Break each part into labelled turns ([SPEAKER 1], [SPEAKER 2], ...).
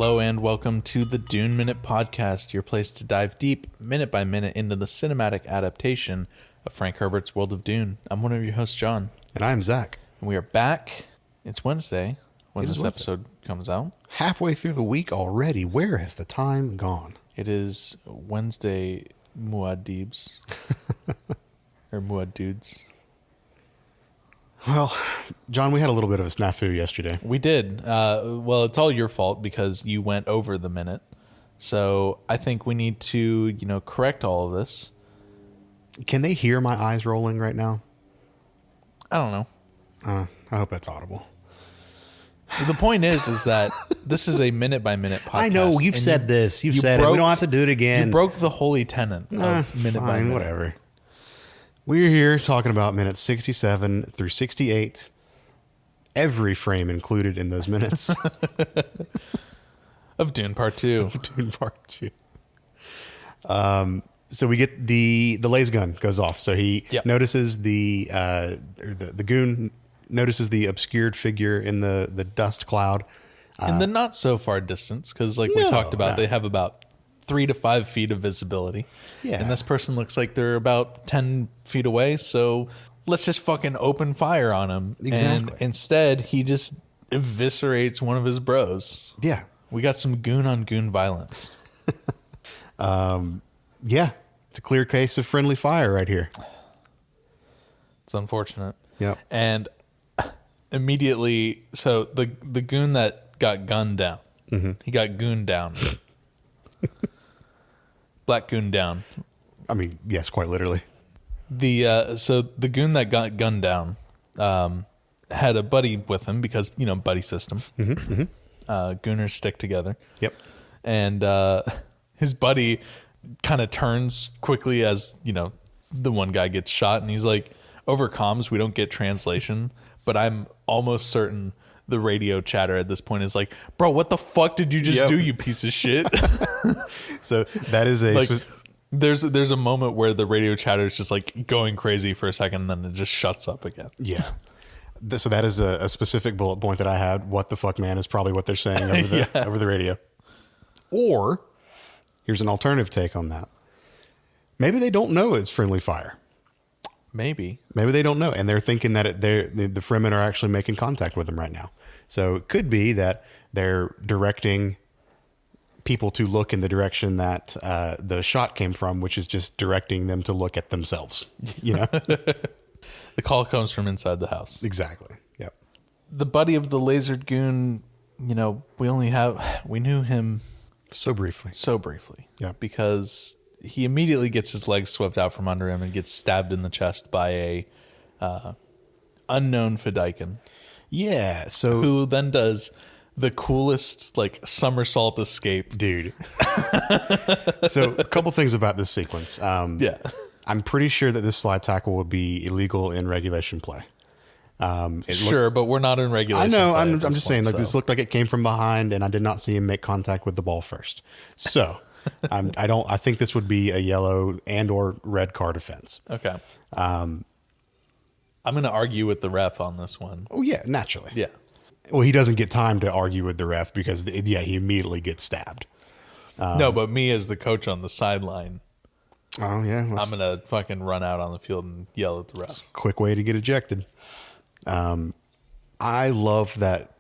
[SPEAKER 1] Hello and welcome to the Dune Minute Podcast, your place to dive deep, minute by minute, into the cinematic adaptation of Frank Herbert's World of Dune. I'm one of your hosts, John.
[SPEAKER 2] And I'm Zach.
[SPEAKER 1] And we are back. It's Wednesday when this episode comes out.
[SPEAKER 2] Halfway through the week already. Where has the time gone?
[SPEAKER 1] It is Wednesday Muad'Dibs. Or Muad'Dudes.
[SPEAKER 2] Well, John, we had a little bit of a snafu yesterday.
[SPEAKER 1] We did. Well, it's all your fault because you went over the minute. So I think we need to, correct all of this.
[SPEAKER 2] Can they hear my eyes rolling right now?
[SPEAKER 1] I don't know.
[SPEAKER 2] I hope that's audible.
[SPEAKER 1] The point is that this is a minute by minute podcast.
[SPEAKER 2] I know you've said this. You've said it. We don't have to do it again.
[SPEAKER 1] You broke the holy tenet of minute by minute.
[SPEAKER 2] Whatever. We're here talking about minutes 67 through 68. Every frame included in those minutes.
[SPEAKER 1] Of Dune Part 2.
[SPEAKER 2] Dune Part 2. So we get the laser gun goes off. So he notices the goon notices the obscured figure in the dust cloud.
[SPEAKER 1] In the not so far distance, because we talked about, they have about 3 to 5 feet of visibility. Yeah. And this person looks like they're about 10 feet away. So let's just fucking open fire on him.
[SPEAKER 2] Exactly.
[SPEAKER 1] And instead, he just eviscerates one of his bros.
[SPEAKER 2] Yeah.
[SPEAKER 1] We got some goon on goon violence.
[SPEAKER 2] Yeah. It's a clear case of friendly fire right here.
[SPEAKER 1] It's unfortunate.
[SPEAKER 2] Yep.
[SPEAKER 1] And immediately, so the goon that got gunned down, he got gooned down. Black goon down.
[SPEAKER 2] I mean, yes, quite literally.
[SPEAKER 1] So the goon that got gunned down had a buddy with him because, buddy system. Gooners stick together.
[SPEAKER 2] Yep.
[SPEAKER 1] And his buddy kind of turns quickly as, the one guy gets shot. And he's like, over comms, we don't get translation. But I'm almost certain the radio chatter at this point is like, bro, what the fuck did you just do, you piece of shit?
[SPEAKER 2] So that is
[SPEAKER 1] there's a moment where the radio chatter is just going crazy for a second, and then it just shuts up again.
[SPEAKER 2] Yeah. So that is a specific bullet point that I had. What the fuck, man, is probably what they're saying over the radio. Or here's an alternative take on that. Maybe they don't know it's friendly fire.
[SPEAKER 1] Maybe
[SPEAKER 2] they don't know, and they're thinking that the Fremen are actually making contact with them right now. So it could be that they're directing people to look in the direction that the shot came from, which is just directing them to look at themselves.
[SPEAKER 1] The call comes from inside the house.
[SPEAKER 2] Exactly. Yep.
[SPEAKER 1] The buddy of the lasered goon, we knew him
[SPEAKER 2] so briefly.
[SPEAKER 1] Yeah, because he immediately gets his legs swept out from under him and gets stabbed in the chest by a unknown Fedaykin.
[SPEAKER 2] Yeah. So
[SPEAKER 1] who then does the coolest somersault escape, dude.
[SPEAKER 2] So a couple things about this sequence. I'm pretty sure that this slide tackle would be illegal in regulation play.
[SPEAKER 1] But we're not in regulation.
[SPEAKER 2] I know.
[SPEAKER 1] I'm
[SPEAKER 2] just saying, this looked like it came from behind, and I did not see him make contact with the ball first. So. I think this would be a yellow and or red card offense.
[SPEAKER 1] Okay. I'm going to argue with the ref on this one.
[SPEAKER 2] Oh yeah, naturally.
[SPEAKER 1] Yeah.
[SPEAKER 2] Well, he doesn't get time to argue with the ref because he immediately gets stabbed.
[SPEAKER 1] No, but me as the coach on the sideline.
[SPEAKER 2] Oh yeah.
[SPEAKER 1] I'm going to fucking run out on the field and yell at the ref.
[SPEAKER 2] Quick way to get ejected. I love that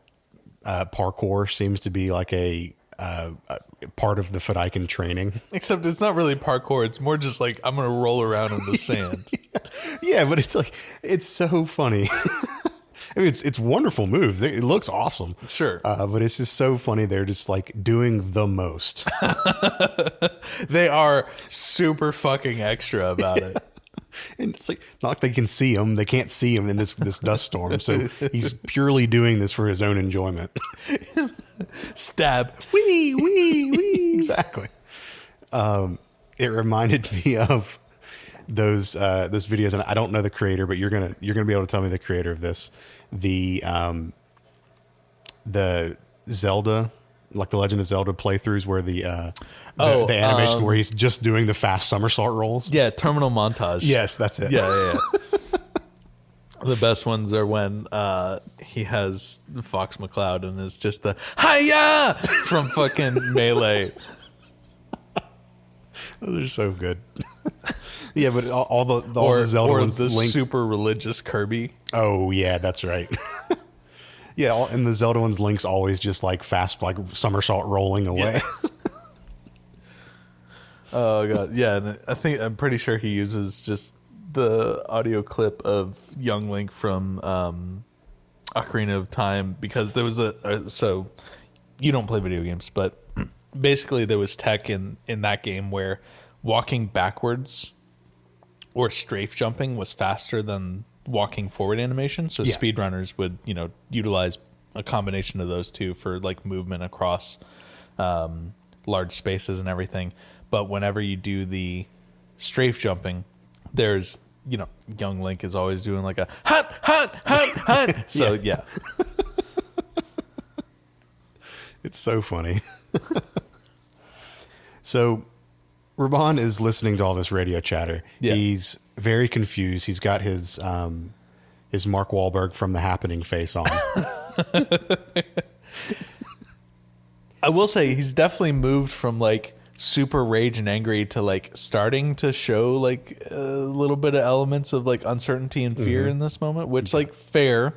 [SPEAKER 2] parkour seems to be like a part of the Fedaykin training.
[SPEAKER 1] Except it's not really parkour. It's more just I'm going to roll around in the sand.
[SPEAKER 2] Yeah, but it's so funny. I mean, it's wonderful moves. It looks awesome.
[SPEAKER 1] Sure.
[SPEAKER 2] But it's just so funny. They're just doing the most.
[SPEAKER 1] They are super fucking extra about it.
[SPEAKER 2] And it's not like they can see him. They can't see him in this dust storm. So he's purely doing this for his own enjoyment.
[SPEAKER 1] Stab. Wee, wee, wee.
[SPEAKER 2] Exactly. It reminded me of those videos, and I don't know the creator, but you're gonna be able to tell me the creator of this. The Zelda, the Legend of Zelda playthroughs where the animation where he's just doing the fast somersault rolls.
[SPEAKER 1] Yeah, terminal montage.
[SPEAKER 2] Yes, that's it.
[SPEAKER 1] Yeah. The best ones are when he has Fox McCloud and it's just the hiya from fucking Melee.
[SPEAKER 2] Those are so good. Yeah, but all the Zelda
[SPEAKER 1] Or
[SPEAKER 2] ones,
[SPEAKER 1] the
[SPEAKER 2] Link.
[SPEAKER 1] super religious Kirby.
[SPEAKER 2] Oh yeah, that's right. Yeah, and the Zelda ones, Link's always just like fast, like somersault rolling away.
[SPEAKER 1] Yeah. Oh god, yeah. And I'm pretty sure he uses just the audio clip of young Link from Ocarina of Time because there was so you don't play video games, but basically there was tech in that game where walking backwards or strafe jumping was faster than walking forward animation. So
[SPEAKER 2] Yeah.
[SPEAKER 1] speedrunners would, utilize a combination of those two for like movement across large spaces and everything. But whenever you do the strafe jumping, there's, young Link is always doing like a hut, hut, hut, hut. So yeah.
[SPEAKER 2] It's so funny. So Raban is listening to all this radio chatter.
[SPEAKER 1] Yeah.
[SPEAKER 2] He's very confused. He's got his Mark Wahlberg from The Happening face on.
[SPEAKER 1] I will say he's definitely moved from like super rage and angry to like starting to show like a little bit of elements of like uncertainty and fear in this moment, which like fair,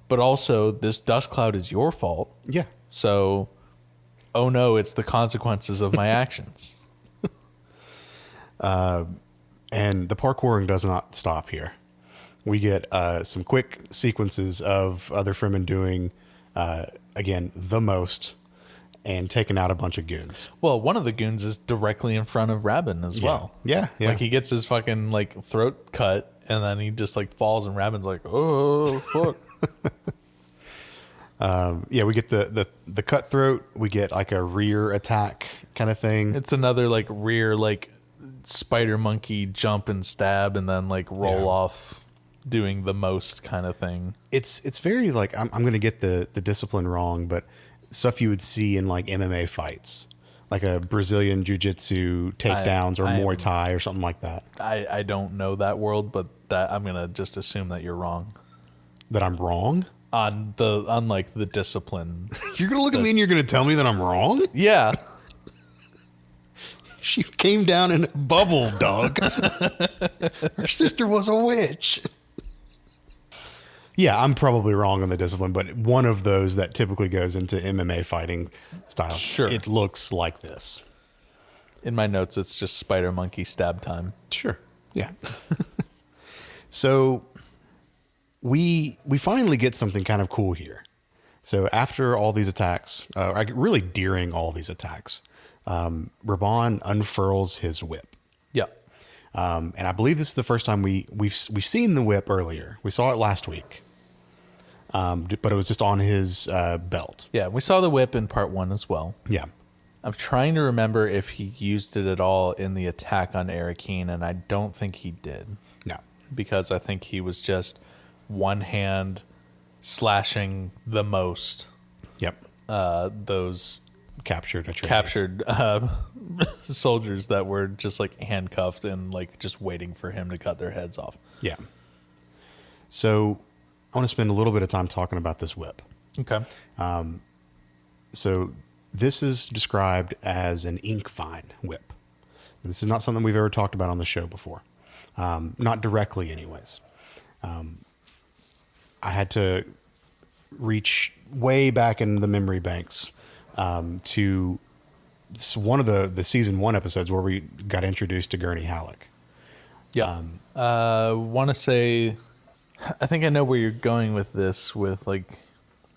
[SPEAKER 1] but also this dust cloud is your fault.
[SPEAKER 2] Yeah.
[SPEAKER 1] So, oh no, it's the consequences of my actions.
[SPEAKER 2] And the parkouring does not stop here. We get some quick sequences of other Fremen doing, again, the most and taking out a bunch of goons.
[SPEAKER 1] Well, one of the goons is directly in front of Rabin as well.
[SPEAKER 2] Yeah, yeah.
[SPEAKER 1] Like he gets his fucking like throat cut and then he just like falls and Rabin's like, oh, fuck.
[SPEAKER 2] Yeah, we get the cutthroat. We get like a rear attack kind of thing.
[SPEAKER 1] It's another like rear like spider monkey jump and stab and then like roll off doing the most kind of thing.
[SPEAKER 2] It's very like I'm going to get the discipline wrong, but stuff you would see in like MMA fights, like a Brazilian jiu-jitsu takedowns or Muay Thai or something like that.
[SPEAKER 1] I don't know that world, but that I'm gonna just assume that you're wrong
[SPEAKER 2] That I'm wrong?
[SPEAKER 1] on like the discipline.
[SPEAKER 2] You're going to look at me and you're going to tell me that I'm wrong?
[SPEAKER 1] Yeah.
[SPEAKER 2] She came down in a bubble, dog. Her sister was a witch. Yeah, I'm probably wrong on the discipline, but one of those that typically goes into MMA fighting style.
[SPEAKER 1] Sure.
[SPEAKER 2] It looks like this.
[SPEAKER 1] In my notes, it's just spider monkey stab time.
[SPEAKER 2] Sure. Yeah. So we finally get something kind of cool here. So after all these attacks, really during all these attacks, Raban unfurls his whip.
[SPEAKER 1] Yeah.
[SPEAKER 2] And I believe this is the first time we've seen the whip earlier. We saw it last week, but it was just on his belt.
[SPEAKER 1] Yeah. We saw the whip in part 1 as well.
[SPEAKER 2] Yeah.
[SPEAKER 1] I'm trying to remember if he used it at all in the attack on Arakeen, and I don't think he did.
[SPEAKER 2] No.
[SPEAKER 1] Because I think he was just one hand slashing the most
[SPEAKER 2] Yep.
[SPEAKER 1] those
[SPEAKER 2] Captured
[SPEAKER 1] soldiers that were just like handcuffed and like just waiting for him to cut their heads off.
[SPEAKER 2] Yeah. So I want to spend a little bit of time talking about this whip.
[SPEAKER 1] Okay.
[SPEAKER 2] So this is described as an ink vine whip. This is not something we've ever talked about on the show before. Not directly anyways. I had to reach way back in the memory banks to one of the season 1 episodes where we got introduced to Gurney Halleck.
[SPEAKER 1] Yeah. Want to say, I think I know where you're going with this, with like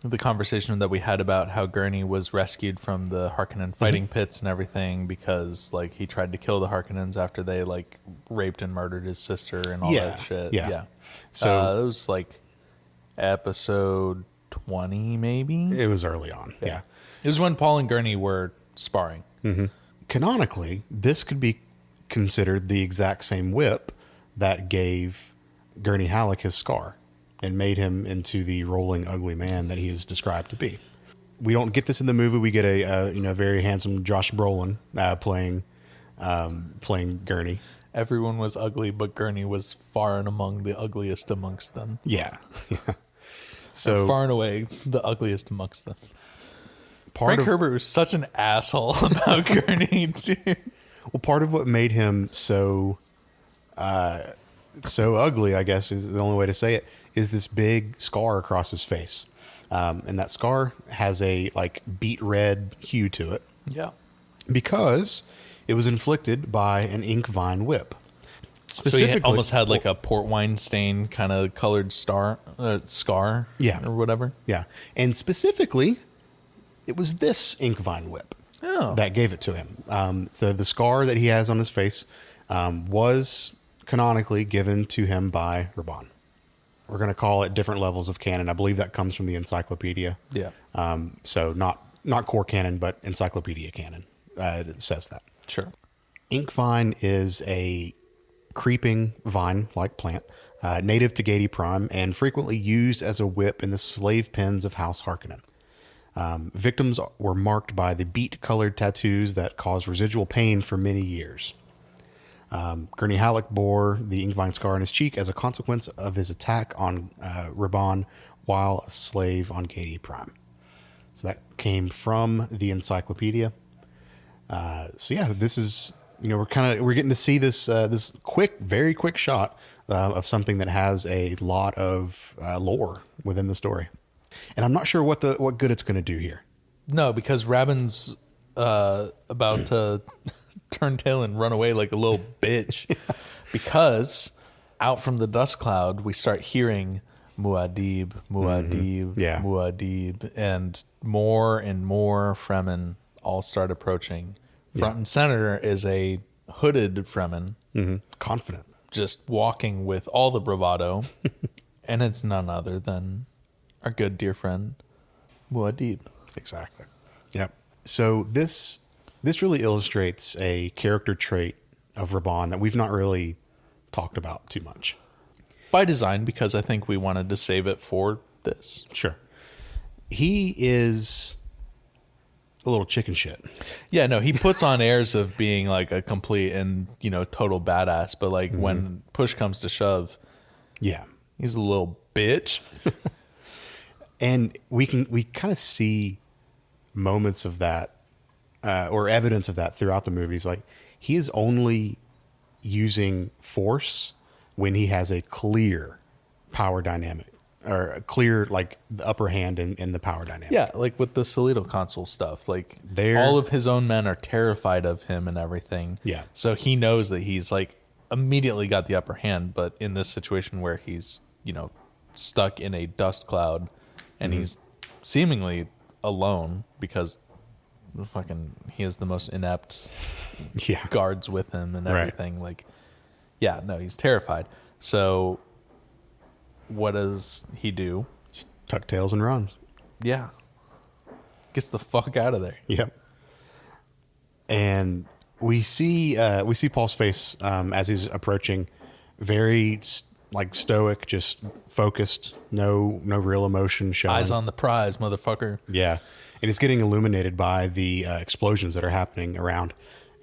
[SPEAKER 1] the conversation that we had about how Gurney was rescued from the Harkonnen fighting pits and everything because like he tried to kill the Harkonnens after they like raped and murdered his sister and all that shit.
[SPEAKER 2] Yeah.
[SPEAKER 1] So it was like episode 20 maybe.
[SPEAKER 2] It was early on. Yeah.
[SPEAKER 1] It was when Paul and Gurney were sparring.
[SPEAKER 2] Canonically, this could be considered the exact same whip that gave Gurney Halleck his scar and made him into the rolling, ugly man that he is described to be. We don't get this in the movie. We get a very handsome Josh Brolin playing Gurney.
[SPEAKER 1] everyone was ugly, but Gurney was far and among the ugliest amongst them.
[SPEAKER 2] Yeah.
[SPEAKER 1] So far and away the ugliest amongst them. Frank Herbert was such an asshole about Gurney, dude.
[SPEAKER 2] Well, part of what made him so ugly, I guess is the only way to say it, is this big scar across his face. And that scar has a like beet red hue to it.
[SPEAKER 1] Yeah.
[SPEAKER 2] Because it was inflicted by an ink vine whip.
[SPEAKER 1] So he almost had like a port wine stain kind of colored scar,
[SPEAKER 2] yeah,
[SPEAKER 1] or whatever.
[SPEAKER 2] Yeah. And specifically, it was this ink vine whip that gave it to him. So the scar that he has on his face was canonically given to him by Raban. We're going to call it different levels of canon. I believe that comes from the encyclopedia.
[SPEAKER 1] Yeah.
[SPEAKER 2] So not core canon, but encyclopedia canon. It says that.
[SPEAKER 1] Sure.
[SPEAKER 2] Ink vine is a creeping vine-like plant, native to Gady Prime, and frequently used as a whip in the slave pens of House Harkonnen. Victims were marked by the beet-colored tattoos that caused residual pain for many years. Gurney Halleck bore the ink vine scar on his cheek as a consequence of his attack on Raban while a slave on Gady Prime. So that came from the encyclopedia. So yeah, this is, we're getting to see this very quick shot of something that has a lot of lore within the story, and I'm not sure what good it's going to do here.
[SPEAKER 1] No, because Rabin's about to turn tail and run away like a little bitch. Yeah. Because out from the dust cloud, we start hearing Muad'Dib, Muad'Dib, and more Fremen all start approaching. Front and center is a hooded Fremen.
[SPEAKER 2] Confident.
[SPEAKER 1] Just walking with all the bravado. And it's none other than our good dear friend, Muad'Dib.
[SPEAKER 2] Exactly. Yep. So this really illustrates a character trait of Raban that we've not really talked about too much.
[SPEAKER 1] By design, because I think we wanted to save it for this.
[SPEAKER 2] Sure. He is a little chicken shit.
[SPEAKER 1] Yeah, no, he puts on airs of being like a complete and, total badass, but like when push comes to shove,
[SPEAKER 2] yeah,
[SPEAKER 1] he's a little bitch.
[SPEAKER 2] And we kind of see moments of that or evidence of that throughout the movies. Like, he is only using force when he has a clear power dynamic, or a clear, like, the upper hand in the power dynamic.
[SPEAKER 1] Yeah, like with the Solito console stuff. Like, all of his own men are terrified of him and everything.
[SPEAKER 2] Yeah.
[SPEAKER 1] So he knows that he's, like, immediately got the upper hand, but in this situation where he's, stuck in a dust cloud and he's seemingly alone because he has the most inept guards with him and everything. Right. Like, yeah, no, he's terrified. So what does he do?
[SPEAKER 2] Just tuck tails and runs.
[SPEAKER 1] Yeah. Gets the fuck out of there.
[SPEAKER 2] Yep. And we see Paul's face as he's approaching, very stoic, just focused, no real emotion showing.
[SPEAKER 1] Eyes on the prize, motherfucker.
[SPEAKER 2] Yeah. And it's getting illuminated by the explosions that are happening around,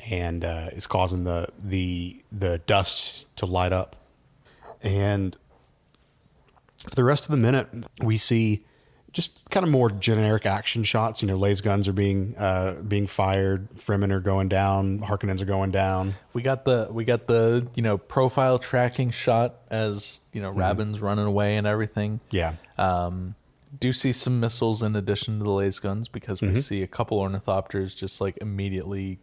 [SPEAKER 2] and it's causing the dust to light up. And for the rest of the minute, we see just kind of more generic action shots. Lays guns are being fired, Fremen are going down, Harkonnens are going down.
[SPEAKER 1] We got the profile tracking shot as Rabin's running away and everything.
[SPEAKER 2] Yeah.
[SPEAKER 1] Do see some missiles in addition to the laser guns, because we see a couple ornithopters just like immediately,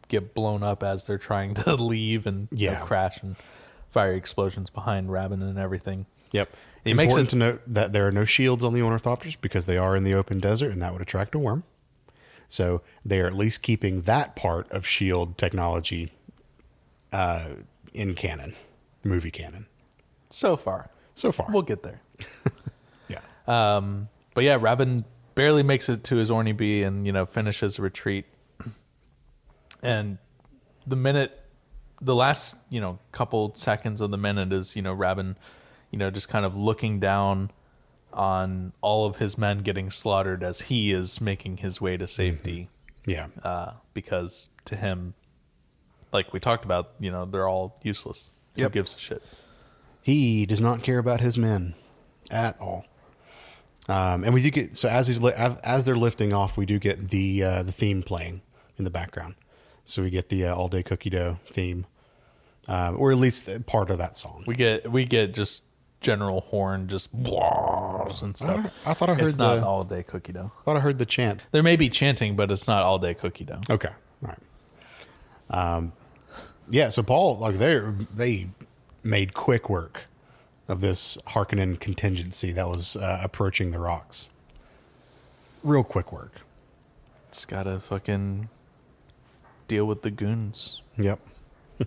[SPEAKER 1] get blown up as they're trying to leave and crash, and fire explosions behind Rabin and everything.
[SPEAKER 2] Yep. Important to note that there are no shields on the ornithopters because they are in the open desert, and that would attract a worm. So they are at least keeping that part of shield technology in canon, movie canon.
[SPEAKER 1] So far. We'll get there.
[SPEAKER 2] Yeah.
[SPEAKER 1] But yeah, Rabin barely makes it to his Orny Bee and, finishes the retreat. And the last, couple seconds of the minute is, Rabin, just kind of looking down on all of his men getting slaughtered as he is making his way to safety.
[SPEAKER 2] Yeah.
[SPEAKER 1] Because to him, like we talked about, they're all useless. Who
[SPEAKER 2] Yep.
[SPEAKER 1] gives a shit?
[SPEAKER 2] He does not care about his men at all. And we do get, so as they're lifting off, we do get the theme playing in the background. So we get the all day cookie dough theme, or at least part of that song.
[SPEAKER 1] We get just general horn, just wahs and stuff.
[SPEAKER 2] I thought I heard
[SPEAKER 1] it's not all day cookie dough.
[SPEAKER 2] I thought I heard the chant.
[SPEAKER 1] There may be chanting, but it's not all day cookie dough.
[SPEAKER 2] Okay, all right. Yeah. So Paul, like they made quick work of this Harkonnen contingency that was approaching the rocks. Real quick work.
[SPEAKER 1] Just gotta fucking deal with the goons.
[SPEAKER 2] Yep.
[SPEAKER 1] Paul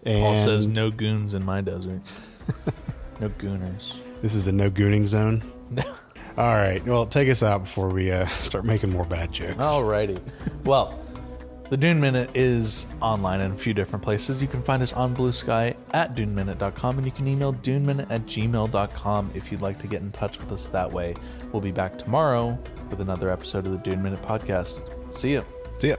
[SPEAKER 2] And
[SPEAKER 1] says no goons in my desert. No gooners.
[SPEAKER 2] this is a no gooning zone. All right. Well, take us out before we start making more bad jokes.
[SPEAKER 1] Alrighty. Well, the Dune Minute is online in a few different places. You can find us on Blue Sky at duneminute.com, and you can email duneminute@gmail.com if you'd like to get in touch with us that way. We'll be back tomorrow with another episode of the Dune Minute podcast. See you.
[SPEAKER 2] See ya.